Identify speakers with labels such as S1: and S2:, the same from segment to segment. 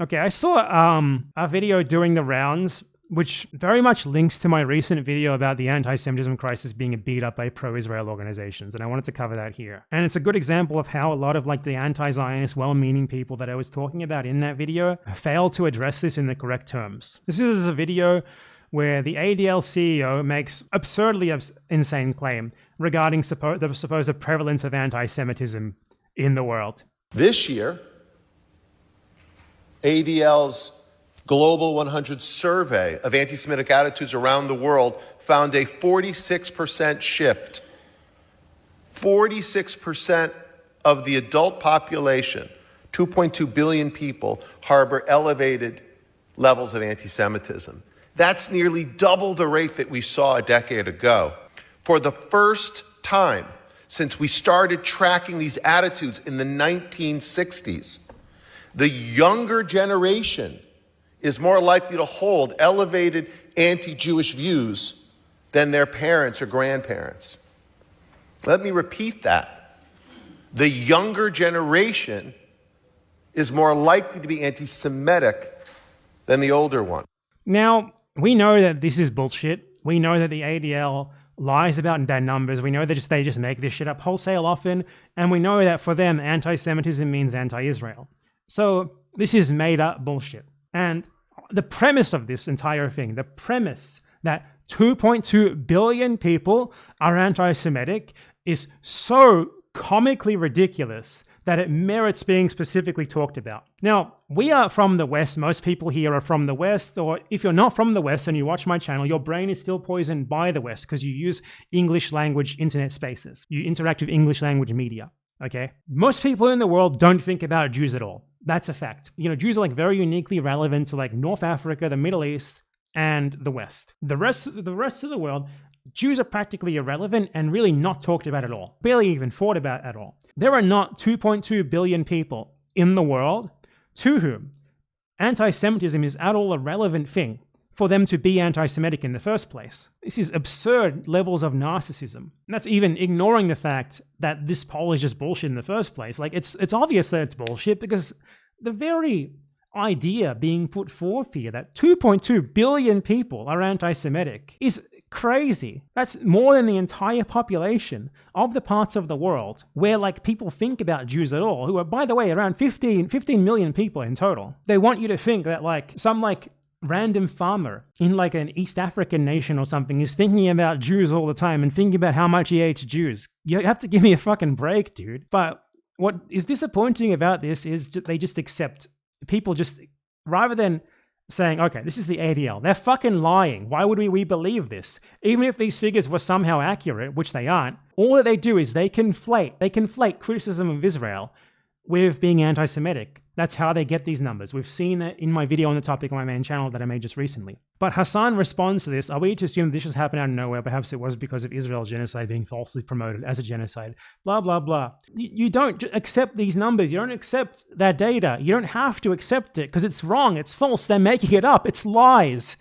S1: Okay, I saw a video doing the rounds, which very much links to my recent video about the anti-Semitism crisis being beat up by pro-Israel organizations, and I wanted to cover that here. And it's a good example of how a lot of like the anti-Zionist, well-meaning people that I was talking about in that video failed to address this in the correct terms. This is a video where the ADL CEO makes absurdly insane claim regarding the supposed prevalence of anti-Semitism in the world.
S2: This year, ADL's Global 100 survey of anti-Semitic attitudes around the world found a 46% shift. 46% of the adult population, 2.2 billion people, harbor elevated levels of anti-Semitism. That's nearly double the rate that we saw a decade ago. For the first time since we started tracking these attitudes in the 1960s, the younger generation is more likely to hold elevated anti-Jewish views than their parents or grandparents. Let me repeat that. The younger generation is more likely to be anti-Semitic than the older one.
S1: Now, we know that this is bullshit. We know that the ADL lies about their numbers. We know that they just make this shit up wholesale often. And we know that for them, anti-Semitism means anti-Israel. So this is made up bullshit. And the premise of this entire thing, the premise that 2.2 billion people are anti-Semitic is so comically ridiculous that it merits being specifically talked about. Now, we are from the West. Most people here are from the West, or if you're not from the West and you watch my channel, your brain is still poisoned by the West because you use English language internet spaces. You interact with English language media, okay? Most people in the world don't think about Jews at all. That's a fact. You know, Jews are like very uniquely relevant to like North Africa, the Middle East, and the West. The rest of the world, Jews are practically irrelevant and really not talked about at all. Barely even thought about at all. There are not 2.2 billion people in the world to whom anti-Semitism is at all a relevant thing for them to be anti-Semitic in the first place. This is absurd levels of narcissism. And that's even ignoring the fact that this poll is just bullshit in the first place. Like, it's obvious that it's bullshit because the very idea being put forth here that 2.2 billion people are anti-Semitic is crazy. That's more than the entire population of the parts of the world where like people think about Jews at all, who are, by the way, around 15 million people in total. They want you to think that like some like random farmer in like an East African nation or something is thinking about Jews all the time and thinking about how much he hates Jews. You have to give me a fucking break, dude. But what is disappointing about this is they just accept people just, rather than saying, okay, this is the ADL, they're fucking lying. Why would we believe this? Even if these figures were somehow accurate, which they aren't, all that they do is they conflate criticism of Israel with being anti-Semitic. That's how they get these numbers. We've seen that in my video on the topic on my main channel that I made just recently. But Hassan responds to this. Are we to assume this just happened out of nowhere? Perhaps it was because of Israel's genocide being falsely promoted as a genocide. Blah, blah, blah. You don't accept these numbers. You don't accept that data. You don't have to accept it because it's wrong. It's false. They're making it up. It's lies.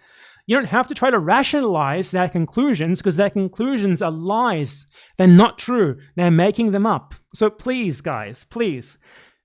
S1: You don't have to try to rationalize their conclusions because their conclusions are lies. They're not true. They're making them up. So please, guys, please,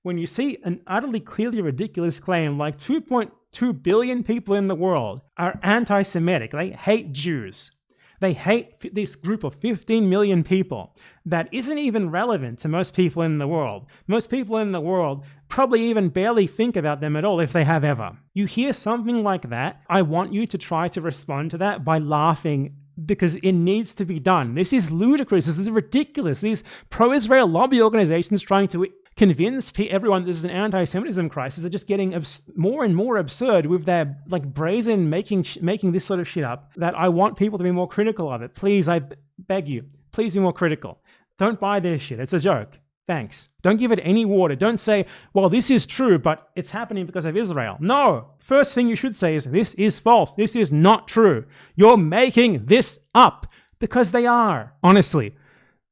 S1: when you see an utterly clearly ridiculous claim like 2.2 billion people in the world are anti-Semitic, they hate Jews, they hate this group of 15 million people that isn't even relevant to most people in the world. Most people in the world probably even barely think about them at all if they have ever. You hear something like that, I want you to try to respond to that by laughing because it needs to be done. This is ludicrous. This is ridiculous. These pro-Israel lobby organizations trying to convince everyone this is an anti-Semitism crisis are just getting more and more absurd with their like brazen making this sort of shit up, that I want people to be more critical of it. Please, I beg you, please be more critical. Don't buy this shit. It's a joke. Thanks. Don't give it any water. Don't say, well, this is true, but it's happening because of Israel. No. First thing you should say is, this is false. This is not true. You're making this up because they are. Honestly,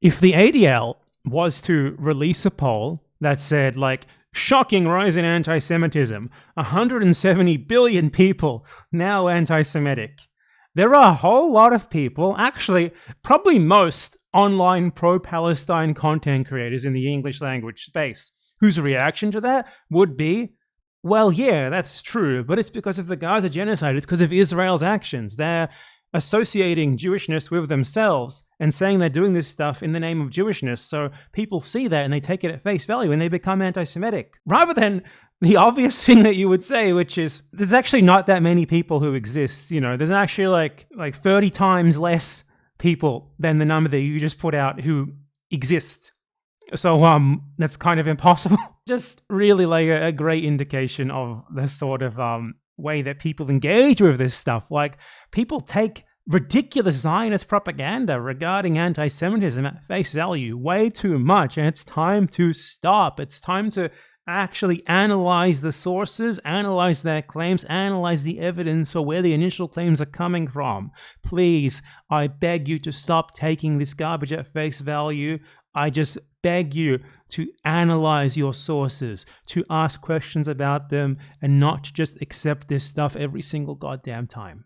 S1: if the ADL was to release a poll that said, like, shocking rise in anti-Semitism, 170 billion people now anti-Semitic, there are a whole lot of people, actually, probably most online pro-Palestine content creators in the English language space, whose reaction to that would be, Well, yeah, that's true, but it's because of the Gaza genocide. It's because of Israel's actions. They're associating Jewishness with themselves and saying they're doing this stuff in the name of Jewishness. So people see that and they take it at face value and they become anti-Semitic. Rather than the obvious thing that you would say, which is there's actually not that many people who exist. You know, there's actually like 30 times less people than the number that you just put out who exist. So that's kind of impossible. Just really like a great indication of the sort of way that people engage with this stuff. Like, people take ridiculous Zionist propaganda regarding anti-Semitism at face value way too much, and it's time to stop. It's time to actually analyze the sources, analyze their claims, analyze the evidence for where the initial claims are coming from. Please, I beg you to stop taking this garbage at face value. I just beg you to analyze your sources, to ask questions about them, and not to just accept this stuff every single goddamn time.